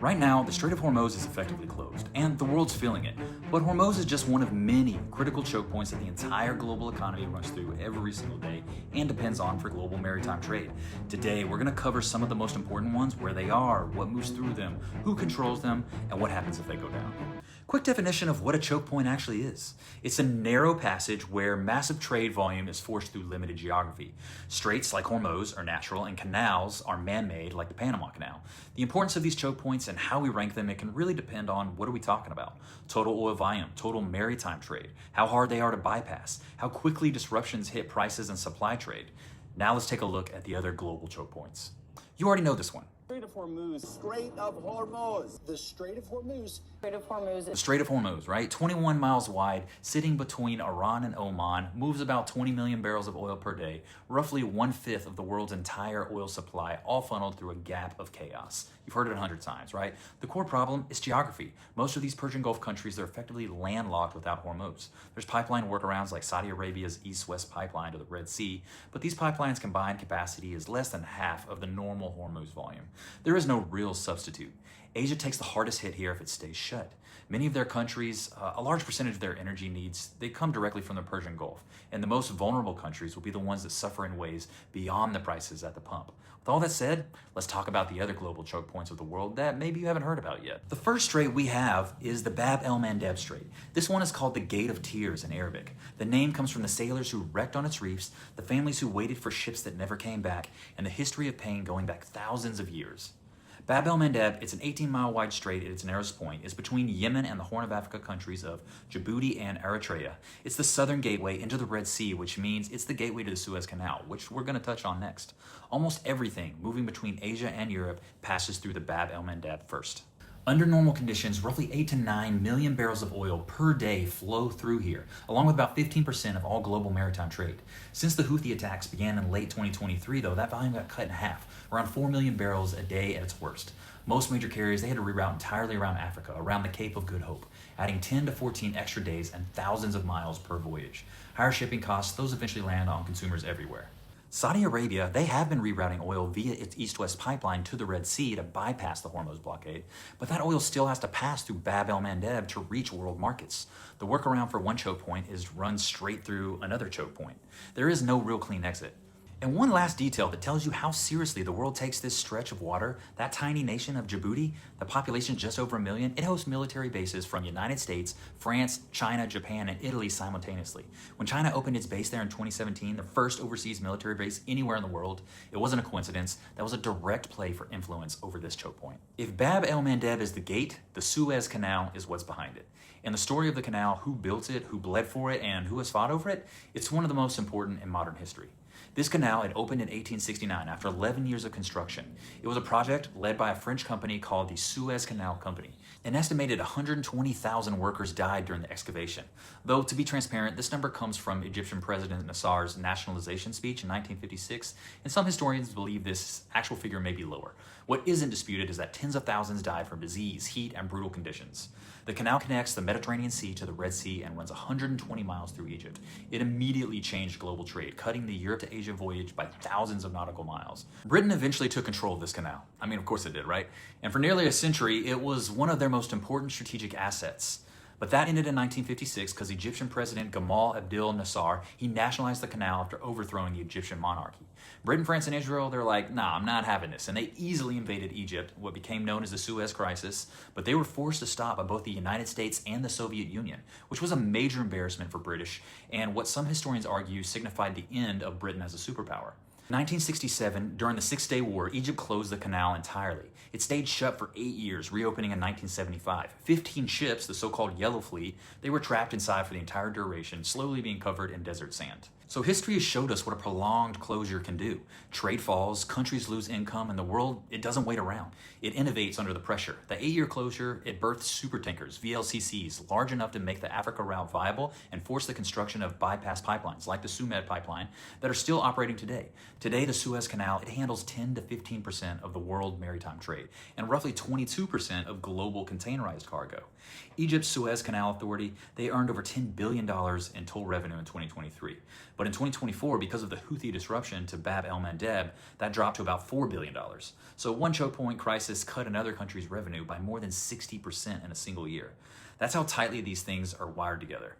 Right now, the Strait of Hormuz is effectively closed, and the world's feeling it. But Hormuz is just one of many critical choke points that the entire global economy runs through every single day and depends on for global maritime trade. Today, we're going to cover some of the most important ones, where they are, what moves through them, who controls them, and what happens if they go down. Quick definition of what a choke point actually is. It's a narrow passage where massive trade volume is forced through limited geography. Straits like Hormuz are natural, and canals are man-made like the Panama Canal. The importance of these choke points and how we rank them, it can really depend on what are we talking about. Total oil volume, total maritime trade, how hard they are to bypass, how quickly disruptions hit prices and supply trade. Now let's take a look at the other global choke points. You already know this one. Strait of Hormuz. Strait of Hormuz. The Strait of Hormuz. Strait of Hormuz. The Strait of Hormuz, right? 21 miles wide, sitting between Iran and Oman, moves about 20 million barrels of oil per day, roughly 1/5 of the world's entire oil supply, all funneled through a gap of chaos. You've heard it 100 times, right? The core problem is geography. Most of these Persian Gulf countries are effectively landlocked without Hormuz. There's pipeline workarounds like Saudi Arabia's East-West pipeline to the Red Sea, but these pipelines' combined capacity is less than half of the normal Hormuz volume. There is no real substitute. Asia takes the hardest hit here if it stays shut. Many of their countries, a large percentage of their energy needs, they come directly from the Persian Gulf, and the most vulnerable countries will be the ones that suffer in ways beyond the prices at the pump. With all that said, let's talk about the other global choke points of the world that maybe you haven't heard about yet. The first strait we have is the Bab el-Mandeb Strait. This one is called the Gate of Tears in Arabic. The name comes from the sailors who wrecked on its reefs, the families who waited for ships that never came back, and the history of pain going back thousands of years. Bab el-Mandeb, it's an 18-mile wide strait at its narrowest point. It's between Yemen and the Horn of Africa countries of Djibouti and Eritrea. It's the southern gateway into the Red Sea, which means it's the gateway to the Suez Canal, which we're going to touch on next. Almost everything moving between Asia and Europe passes through the Bab el-Mandeb first. Under normal conditions, roughly 8 to 9 million barrels of oil per day flow through here, along with about 15% of all global maritime trade. Since the Houthi attacks began in late 2023, though, that volume got cut in half, around 4 million barrels a day at its worst. Most major carriers, they had to reroute entirely around Africa, around the Cape of Good Hope, adding 10 to 14 extra days and thousands of miles per voyage. Higher shipping costs, those eventually land on consumers everywhere. Saudi Arabia, they have been rerouting oil via its east-west pipeline to the Red Sea to bypass the Hormuz blockade, but that oil still has to pass through Bab el-Mandeb to reach world markets. The workaround for one choke point is run straight through another choke point. There is no real clean exit. And one last detail that tells you how seriously the world takes this stretch of water, that tiny nation of Djibouti, the population just over 1 million, it hosts military bases from United States, France, China, Japan, and Italy simultaneously. When China opened its base there in 2017, the first overseas military base anywhere in the world, it wasn't a coincidence. That was a direct play for influence over this choke point. If Bab el-Mandeb is the gate, the Suez Canal is what's behind it. And the story of the canal, who built it, who bled for it, and who has fought over it, it's one of the most important in modern history. This canal had opened in 1869 after 11 years of construction. It was a project led by a French company called the Suez Canal Company. An estimated 120,000 workers died during the excavation. Though, to be transparent, this number comes from Egyptian President Nasser's nationalization speech in 1956, and some historians believe this actual figure may be lower. What isn't disputed is that tens of thousands died from disease, heat, and brutal conditions. The canal connects the Mediterranean Sea to the Red Sea and runs 120 miles through Egypt. It immediately changed global trade, cutting the Europe to Asia voyage by thousands of nautical miles. Britain eventually took control of this canal. I mean, of course it did, right? And for nearly a century, it was one of their most important strategic assets. But that ended in 1956 because Egyptian President Gamal Abdel Nasser, he nationalized the canal after overthrowing the Egyptian monarchy. Britain, France, and Israel, they're like, nah, I'm not having this. And they easily invaded Egypt, what became known as the Suez Crisis, but they were forced to stop by both the United States and the Soviet Union, which was a major embarrassment for British, and what some historians argue signified the end of Britain as a superpower. In 1967, during the Six-Day War, Egypt closed the canal entirely. It stayed shut for 8 years, reopening in 1975. 15 ships, the so-called Yellow Fleet, they were trapped inside for the entire duration, slowly being covered in desert sand. So history has showed us what a prolonged closure can do. Trade falls, countries lose income, and the world, it doesn't wait around. It innovates under the pressure. The 8-year closure, it birthed supertankers, VLCCs, large enough to make the Africa route viable and force the construction of bypass pipelines, like the Sumed pipeline, that are still operating today. Today, the Suez Canal, it handles 10 to 15% of the world maritime trade, and roughly 22% of global containerized cargo. Egypt's Suez Canal Authority, they earned over $10 billion in toll revenue in 2023. But But in 2024, because of the Houthi disruption to Bab el-Mandeb, that dropped to about $4 billion. So one choke point crisis cut another country's revenue by more than 60% in a single year. That's how tightly these things are wired together.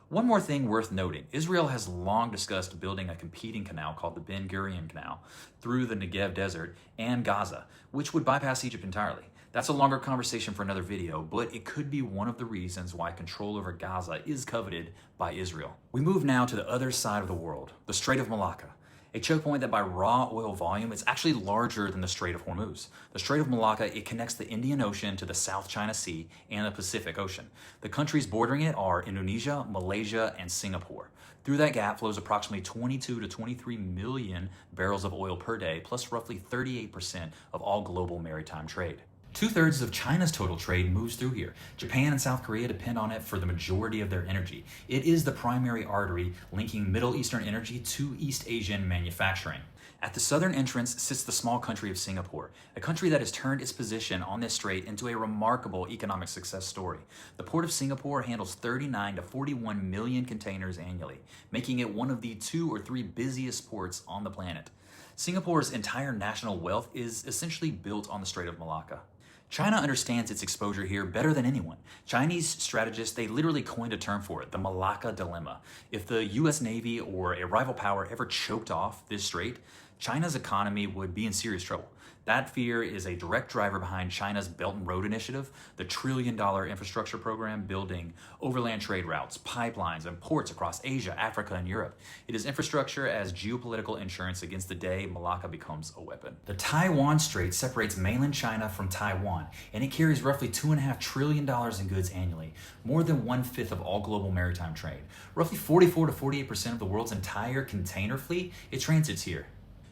One more thing worth noting, Israel has long discussed building a competing canal called the Ben Gurion Canal through the Negev Desert and Gaza, which would bypass Egypt entirely. That's a longer conversation for another video, but it could be one of the reasons why control over Gaza is coveted by Israel. We move now to the other side of the world, the Strait of Malacca. A choke point that by raw oil volume is actually larger than the Strait of Hormuz. The Strait of Malacca, it connects the Indian Ocean to the South China Sea and the Pacific Ocean. The countries bordering it are Indonesia, Malaysia, and Singapore. Through that gap flows approximately 22 to 23 million barrels of oil per day, plus roughly 38% of all global maritime trade. 2/3 of China's total trade moves through here. Japan and South Korea depend on it for the majority of their energy. It is the primary artery linking Middle Eastern energy to East Asian manufacturing. At the southern entrance sits the small country of Singapore, a country that has turned its position on this strait into a remarkable economic success story. The port of Singapore handles 39 to 41 million containers annually, making it one of the 2 or 3 busiest ports on the planet. Singapore's entire national wealth is essentially built on the Strait of Malacca. China understands its exposure here better than anyone. Chinese strategists, they literally coined a term for it, the Malacca Dilemma. If the US Navy or a rival power ever choked off this strait, China's economy would be in serious trouble. That fear is a direct driver behind China's Belt and Road Initiative, the trillion-dollar infrastructure program building overland trade routes, pipelines, and ports across Asia, Africa, and Europe. It is infrastructure as geopolitical insurance against the day Malacca becomes a weapon. The Taiwan Strait separates mainland China from Taiwan, and it carries roughly $2.5 trillion in goods annually, more than 1/5 of all global maritime trade. Roughly 44 to 48% of the world's entire container fleet, it transits here.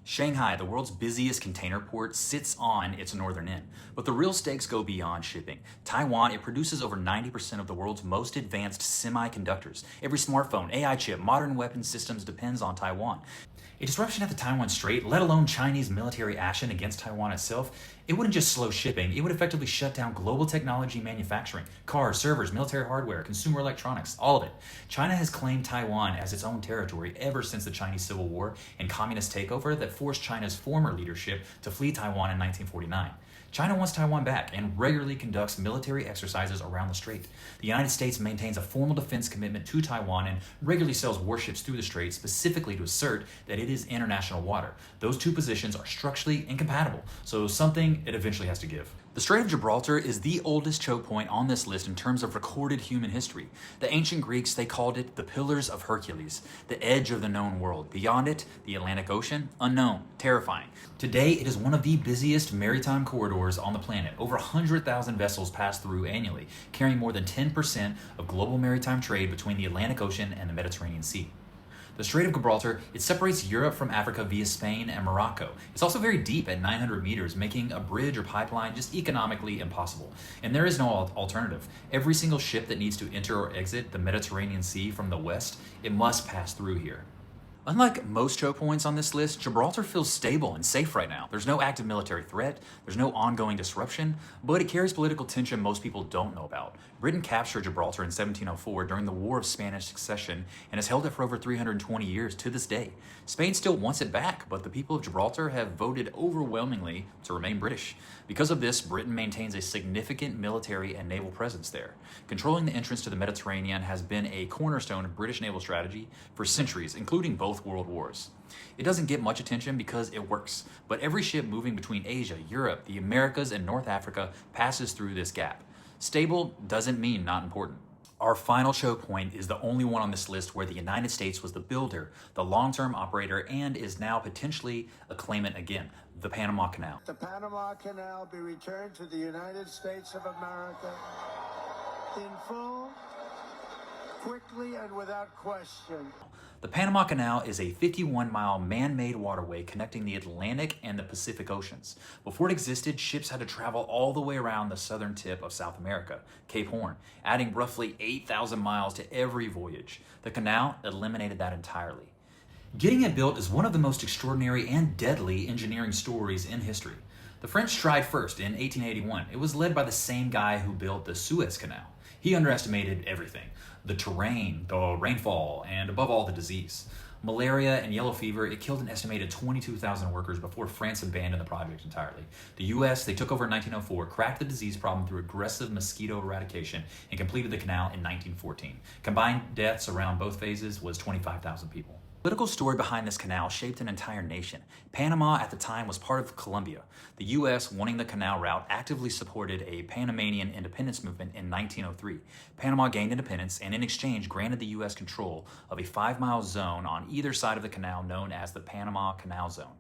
Shanghai, the world's busiest container port, sits on its northern end. But the real stakes go beyond shipping. Taiwan, it produces over 90% of the world's most advanced semiconductors. Every smartphone, AI chip, modern weapon systems depends on Taiwan. A disruption at the Taiwan Strait, let alone Chinese military action against Taiwan itself, it wouldn't just slow shipping, it would effectively shut down global technology manufacturing, cars, servers, military hardware, consumer electronics, all of it. China has claimed Taiwan as its own territory ever since the Chinese Civil War and communist takeover that forced China's former leadership to flee Taiwan in 1949. China wants Taiwan back and regularly conducts military exercises around the strait. The United States maintains a formal defense commitment to Taiwan and regularly sells warships through the strait specifically to assert that it is international water. Those two positions are structurally incompatible, so something it eventually has to give. The Strait of Gibraltar is the oldest choke point on this list in terms of recorded human history. The ancient Greeks, they called it the Pillars of Hercules, the edge of the known world. Beyond it, the Atlantic Ocean, unknown, terrifying. Today, it is one of the busiest maritime corridors on the planet. Over 100,000 vessels pass through annually, carrying more than 10% of global maritime trade between the Atlantic Ocean and the Mediterranean Sea. The Strait of Gibraltar, it separates Europe from Africa via Spain and Morocco. It's also very deep at 900 meters, making a bridge or pipeline just economically impossible. And there is no alternative. Every single ship that needs to enter or exit the Mediterranean Sea from the west, it must pass through here. Unlike most choke points on this list, Gibraltar feels stable and safe right now. There's no active military threat, there's no ongoing disruption, but it carries political tension most people don't know about. Britain captured Gibraltar in 1704 during the War of Spanish Succession and has held it for over 320 years to this day. Spain still wants it back, but the people of Gibraltar have voted overwhelmingly to remain British. Because of this, Britain maintains a significant military and naval presence there. Controlling the entrance to the Mediterranean has been a cornerstone of British naval strategy for centuries, including both world wars. It doesn't get much attention because it works, but every ship moving between Asia, Europe, the Americas, and North Africa passes through this gap. Stable doesn't mean not important. Our final choke point is the only one on this list where the United States was the builder, the long-term operator, and is now potentially a claimant again, the Panama Canal. The Panama Canal be returned to the United States of America in full, quickly, and without question. The Panama Canal is a 51-mile man-made waterway connecting the Atlantic and the Pacific Oceans. Before it existed, ships had to travel all the way around the southern tip of South America, Cape Horn, adding roughly 8,000 miles to every voyage. The canal eliminated that entirely. Getting it built is one of the most extraordinary and deadly engineering stories in history. The French tried first in 1881. It was led by the same guy who built the Suez Canal. He underestimated everything: the terrain, the rainfall, and above all, the disease. Malaria and yellow fever, it killed an estimated 22,000 workers before France abandoned the project entirely. The US, they took over in 1904, cracked the disease problem through aggressive mosquito eradication, and completed the canal in 1914. Combined deaths around both phases was 25,000 people. The political story behind this canal shaped an entire nation. Panama at the time was part of Colombia. The US, wanting the canal route, actively supported a Panamanian independence movement in 1903. Panama gained independence and in exchange granted the US control of a 5-mile zone on either side of the canal known as the Panama Canal Zone.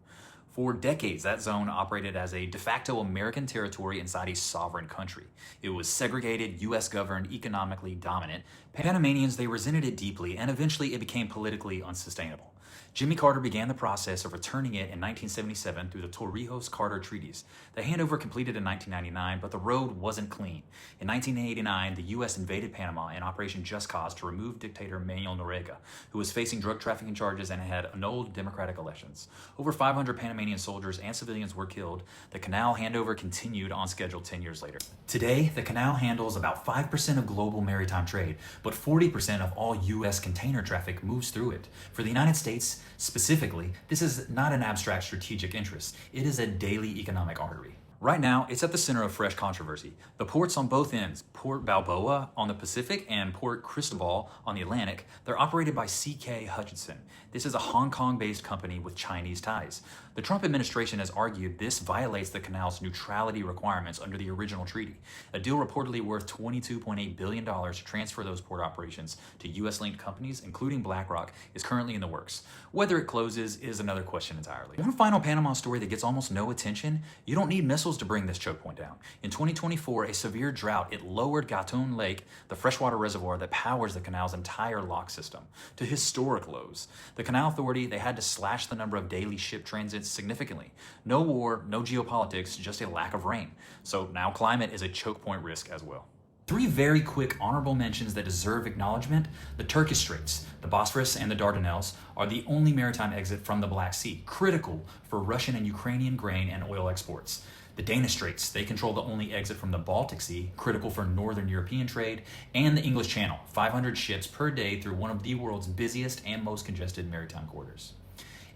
For decades, that zone operated as a de facto American territory inside a sovereign country. It was segregated, US-governed, economically dominant. Panamanians, they resented it deeply, and eventually it became politically unsustainable. Jimmy Carter began the process of returning it in 1977 through the Torrijos-Carter treaties. The handover completed in 1999, but the road wasn't clean. In 1989, the U.S. invaded Panama in Operation Just Cause to remove dictator Manuel Noriega, who was facing drug trafficking charges and had annulled democratic elections. Over 500 Panamanian soldiers and civilians were killed. The canal handover continued on schedule 10 years later. Today, the canal handles about 5% of global maritime trade, but 40% of all U.S. container traffic moves through it. For the United States, specifically, this is not an abstract strategic interest. It is a daily economic artery. Right now, it's at the center of fresh controversy. The ports on both ends, Port Balboa on the Pacific and Port Cristobal on the Atlantic, they're operated by C.K. Hutchison. This is a Hong Kong-based company with Chinese ties. The Trump administration has argued this violates the canal's neutrality requirements under the original treaty. A deal reportedly worth $22.8 billion to transfer those port operations to U.S.-linked companies, including BlackRock, is currently in the works. Whether it closes is another question entirely. One final Panama story that gets almost no attention: you don't need missiles to bring this choke point down. In 2024, a severe drought, it lowered Gatun Lake, the freshwater reservoir that powers the canal's entire lock system, to historic lows. The Canal Authority, they had to slash the number of daily ship transits significantly. No war, no geopolitics, just a lack of rain. So now climate is a choke point risk as well. 3 very quick honorable mentions that deserve acknowledgement. The Turkish Straits, the Bosphorus and the Dardanelles, are the only maritime exit from the Black Sea, critical for Russian and Ukrainian grain and oil exports. The Danish Straits, they control the only exit from the Baltic Sea, critical for Northern European trade, and the English Channel, 500 ships per day through one of the world's busiest and most congested maritime corridors.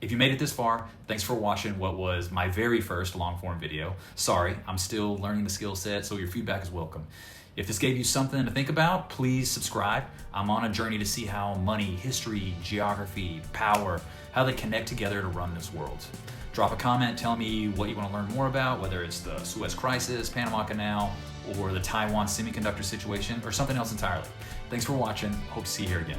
If you made it this far, thanks for watching what was my very first long-form video. Sorry, I'm still learning the skill set, so your feedback is welcome. If this gave you something to think about, please subscribe. I'm on a journey to see how money, history, geography, power, how they connect together to run this world. Drop a comment, tell me what you want to learn more about, whether it's the Suez Crisis, Panama Canal, or the Taiwan semiconductor situation, or something else entirely. Thanks for watching. Hope to see you here again.